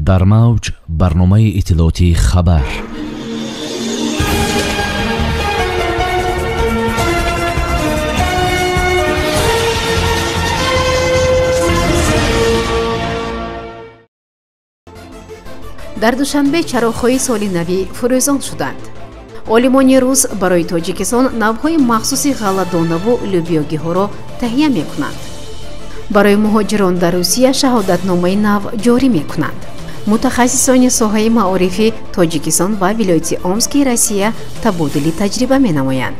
дар мавҷ барномаи иттилоотии хабар. дар душанбе чароғҳои соли навӣ фурӯзон шуданд. олимони рус барои тоҷикистон навъҳои махсуси ғалладонаву лӯбиёгиҳоро таҳия мекунанд. барои муҳоҷирон дар русия шаҳодатномаи нав ҷорӣ мекунанд. мутахассисони соҳаи маорифи тоҷикистон ва вилояти Омски Россия табодули таҷриба менамоянд.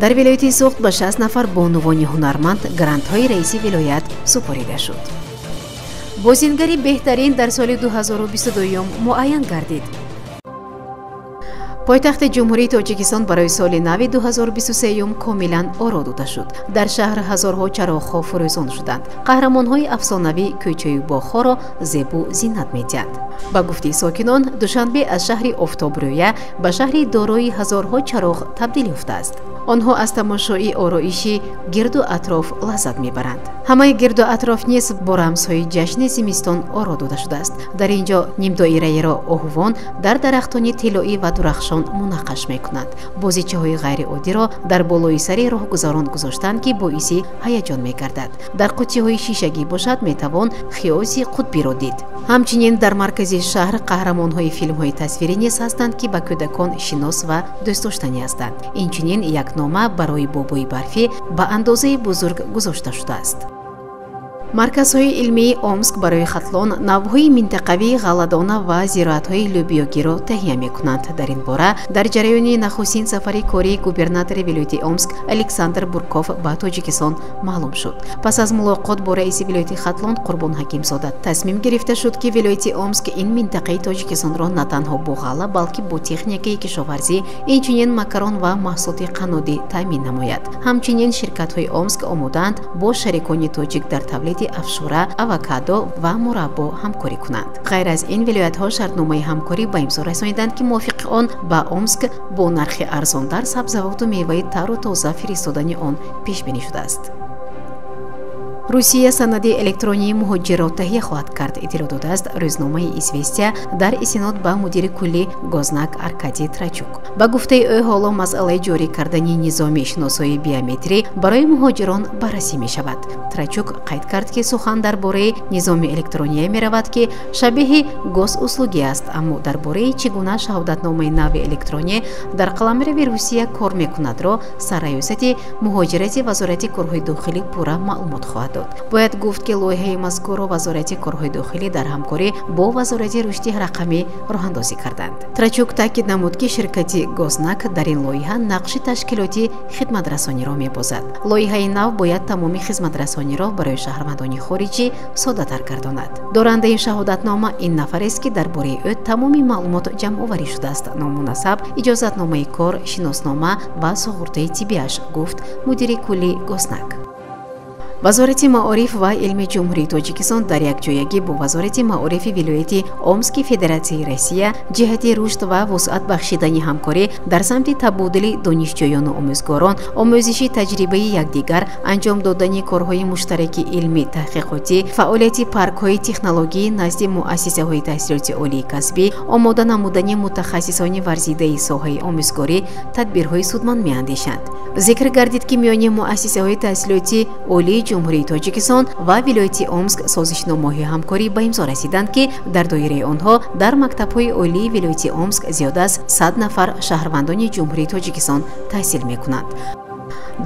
дар вилояти Суғд ба 60 нафар бонувони ҳунарманд грантҳои раиси вилоят супорида шуд. бозингари беҳтарин дар соли 2022 муайян гардид. пойтахти ҷумҳурии Тоҷикистон барои соли нави 2023 комилан оро дода шуд. дар шаҳр ҳазорҳо чароғҳо фурӯзон шуданд. қаҳрамонҳои афсонавӣ кӯчаyu боғҳоро зебу зиннат медиҳанд. ба гуфти сокинон, душанбе аз шаҳри офтобрӯя ба шаҳри дорои ҳазорҳо чароғ табдил ёфтааст. онҳо аз тамошои ороиши гирду атроф лаззат мебаранд. ҳамаи гирду атроф низ бо рамзҳои ҷашни зимистон оро дода шудааст. дар ин ҷо нимдоираеро оҳувон дар дарахтони тиллоӣ ва дурахшон мунаққаш мекунанд. бозичаҳои ғайриоддиро дар болои сари роҳгузарон гузоштанд, ки боиси ҳаяҷон мегардад. дар қуттиҳои шишагӣ бошад, метавон хиёзи қутбиро дид. ҳамчунин дар маркази шаҳр қаҳрамонҳои филмҳои тасвирӣ низ ҳастанд, ки ба кӯдакон шинос ва дӯстдоштанӣ ҳастанд. инчунин як нома барои бобои барфӣ ба андозаи бузург гузошта шудааст. марказҳои илмии Омск барои хатлон навъҳои минтақавии ғалладона ва зироатҳои лӯбиёгиро таҳия мекунанд. дар ин бора дар ҷараёни нахустин сафари кории губернатори вилояти Омск Александр Бурков ба Тоҷикистон маълум шуд. пас аз мулоқот бо раиси вилояти Хатлон Қурбон Ҳакимзода тасмим гирифта шуд, ки вилояти Омск ин минтақаи Тоҷикистонро на танҳо бо ғалла, балки бо техникаи кишоварзӣ, инчунин макарон ва маҳсулоти қаннодӣ таъмин намояд. ҳамчунин ширкатҳои Омск омодаанд бо шарикони тоҷик дар тавлиди афшура, авокадо ва мураббо ҳамкорӣ кунанд. ғайр аз ин вилоятҳо шартномаи ҳамкорӣ ба имзо расониданд, ки мувофиқи он ба Омск бо нархи арзонтар сабзавоту меваи тару тоза фиристодани он пешбинӣ шудааст. русия санади электронии муҳоҷирро таҳия хоҳад кард, иттилоъ додааст рӯзномаи «Известия» дар истинод ба мудири кулли Гознак Аркадий Трачук. ба гуфтаи ӯ, ҳоло масъалаи ҷорӣ кардани низоми шиносоии биометрӣ барои муҳоҷирон баррасӣ мешавад. Трачук қайд кард, ки сухан дар бораи низоми электрония меравад, ки шабеҳи госуслугӣ аст, аммо дар бораи чӣ гуна шаҳодатномаи нави электроние дар қаламрави Русия кор мекунадро Сарраёсати муҳоҷирати Вазорати корҳои дохилӣ пурра маълумот хоҳад дод. бояд гуфт, ки лоиҳаи мазкурро Вазорати корҳои дохилӣ дар ҳамкорӣ бо Вазорати рушди рақамӣ роҳандозӣ карданд. Трачук таъкид намуд, ки ширкати Гознак дар ин лоиҳа нақши ташкилоти хидматрасониро мебозад. лоиҳаи нав бояд тамоми хизматрасониро барои шаҳрвандони хориҷӣ соддатар гардонад. дорандаи шаҳодатнома ин нафарест, ки дар бораи ӯ тамоми маълумот ҷамъоварӣ шудааст: ному насаб, иҷозатномаи кор, шиноснома ва суғуртаи тиббиаш, гуфт мудири кулли Гознак. вазорати маориф ва илми ҷумҳурии Тоҷикистон дар якҷоягӣ бо вазорати маорифи вилояти Омски Федератсияи Россия ҷиҳати рушд ва вусъат бахшидани ҳамкорӣ дар самти табодули донишҷӯёну омӯзгорон, омӯзиши таҷрибаи якдигар, анҷом додани корҳои муштараки илмӣ таҳқиқотӣ, фаъолияти паркҳои технологӣ назди муассисаҳои таҳсилоти олии касбӣ, омода намудани мутахассисони варзидаи соҳаи омӯзгорӣ тадбирҳои судманд меандешанд. зикр гардид, ки миёни муассисаҳои таҳсилоти олии ҷумҳурии Тоҷикистон ва вилояти Омск созишномаҳои ҳамкорӣ ба имзо расиданд, ки дар доираи онҳо дар мактабҳои олии вилояти Омск зиёда аз 100 нафар шаҳрвандони ҷумҳурии Тоҷикистон таҳсил мекунанд.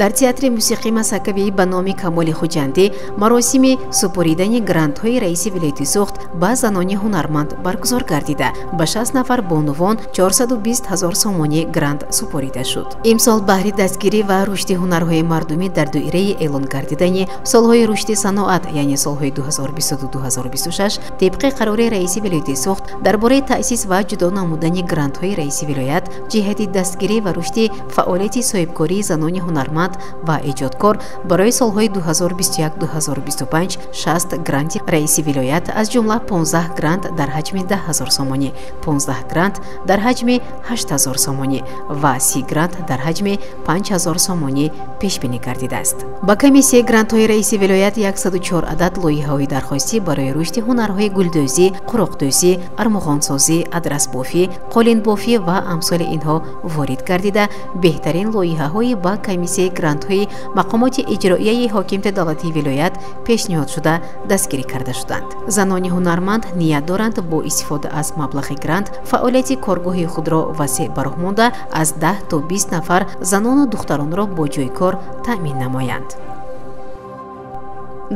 дар театри мусиқии Масакавӣ ба номи Камоли Хуҷандӣ маросими супоридани грантҳои раиси вилояти Суғд ба занони ҳунарманд баргузор гардида, ба 60 нафар бонувон 420 000 сомонӣ грант супорида шуд. имсол баҳри дастгирӣ ва рушди ҳунарҳои мардумӣ дар доираи эълон гардидани солҳои рушди саноат, яъне солҳои 2022-2026, тибқи қарори раиси вилояти Суғд дар бораи таъсис ва ҷудо намудани грантҳои раиси вилоят ҷиҳати дастгирӣ ва рушди фаъолияти соҳибкории занони ҳунарманд ҳунарманд ва эҷодкор барои солҳои 2021-2025 60 гранти раиси вилоят аз ҷумла 15 грант дар ҳаҷми 10 000 сомонӣ, 15 грант дар ҳаҷми 8 000 сомонӣ ва 30 грант дар ҳаҷми 5 000 сомонӣ пешбинӣ гардидааст. ба комиссияи грантҳои раиси вилоят 104 адад лоиҳаҳои дархостӣ барои рушди ҳунарҳои гулдӯзӣ, қуроқдӯзӣ, армуғонсозӣ, адрасбофӣ, қолинбофӣ ва амсоли инҳо ворид гардида, беҳтарин лоиҳаҳои ба комиссияи грантҳои мақомоти иҷроияи ҳокимияти давлатии вилоят пешниҳод шуда дастгирӣ карда шуданд. занони ҳунарманд ният доранд бо истифода аз маблағи грант фаъолияти коргоҳи худро васеъ ба роҳ монда, аз 10 то 20 нафар занону духтаронро бо ҷойи кор таъмин намоянд.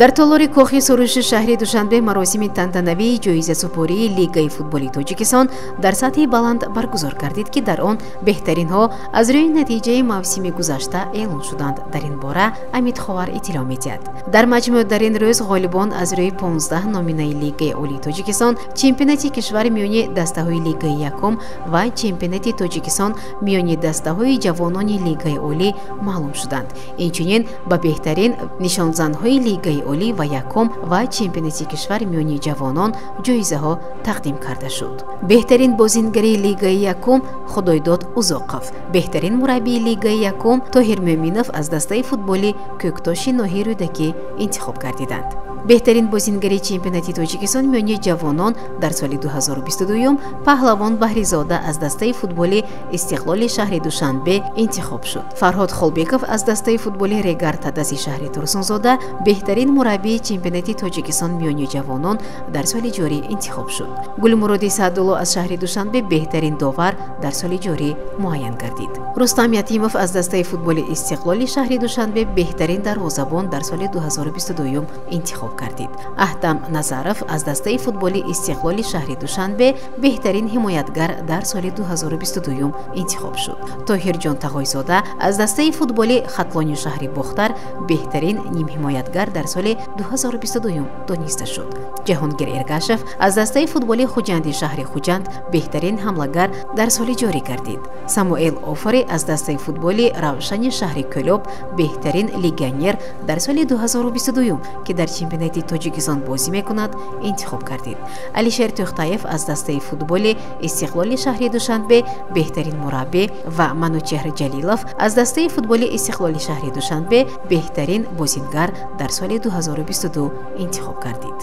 дар толори кохи суруши шаҳри душанбе маросими тантанавии ҷоизасупории лигаи футболи тоҷикистон дар сатҳи баланд баргузор гардид, ки дар он беҳтаринҳо аз рӯи натиҷаи мавсими гузашта эълон шуданд. дар ин бора Амид Ховар иттилоъ медиҳад. дар маҷмӯъ дар ин рӯз ғолибон аз рӯи 15 номинаи лигаи олии тоҷикистон, чемпионати кишвар миёни дастаҳои лигаи якум ва чемпионати тоҷикистон миёни дастаҳои ҷавонони лигаи олӣ маълум шуданд. инчунин ба беҳтарин нишонзанҳои лигаи олӣ ва якум ва чемпионати кишвар миёни ҷавонон ҷоизаҳо тақдим карда шуд. беҳтарин бозингари лигаи якум Худойдод Узоқов, беҳтарин мураббии лигаи якум Тоҳир Мӯъминов аз дастаи футболи Кӯктоши Ноҳи Рӯдакӣ интихоб гардиданд. беҳтарин бозингари чемпионати тоҷикистон миёни ҷавонон дар соли 2022 Паҳлавон Баҳризода аз дастаи футболи Истиқлоли шаҳри Душанбе интихоб шуд. Фарҳод Холбеков аз дастаи футболи Регар Тадаси шаҳри Турсунзода беҳтарин мураббии чемпионати тоҷикистон миёни ҷавонон дар соли ҷорӣ интихоб шуд. Гулмуроди Саъдулло аз шаҳри Душанбе беҳтарин довар дар соли ҷорӣ муайян гардид. Рустам Ятимов аз дастаи футболи Истиқлоли шаҳри Душанбе беҳтарин дарвозабон дар соли 2022 интихоб гардид. Аҳдам Назаров аз дастаи футболи Истиқлоли шаҳри Душанбе беҳтарин ҳимоятгар дар соли 2022 интихоб шуд. Тоҳирҷон Тағойзода аз дастаи футболи Хатлони шаҳри Бохтар беҳтарин нимҳимоятгар дар соли 2022 дониста шуд. Ҷаҳонгир Эргашев аз дастаи футболи Хуҷанди шаҳри Хуҷанд беҳтарин ҳамлагар дар соли ҷорӣ гардид. Самуэл Офари аз дастаи футболи Равшани шаҳри Кӯлоб беҳтарин легионер дар соли 2022 ки дар чемпионати Тоҷикистон бозӣ мекунад интихоб гардид. Алишер Тӯхтаев аз дастаи футболи Истиқлоли шаҳри Душанбе беҳтарин мураббӣ ва Манучеҳр Ҷалилов аз дастаи футболи Истиқлоли шаҳри Душанбе беҳтарин бозингар дар соли 2022 интихоб гардид.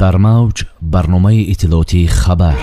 дар мавҷ барномаи иттилоъоти хабар.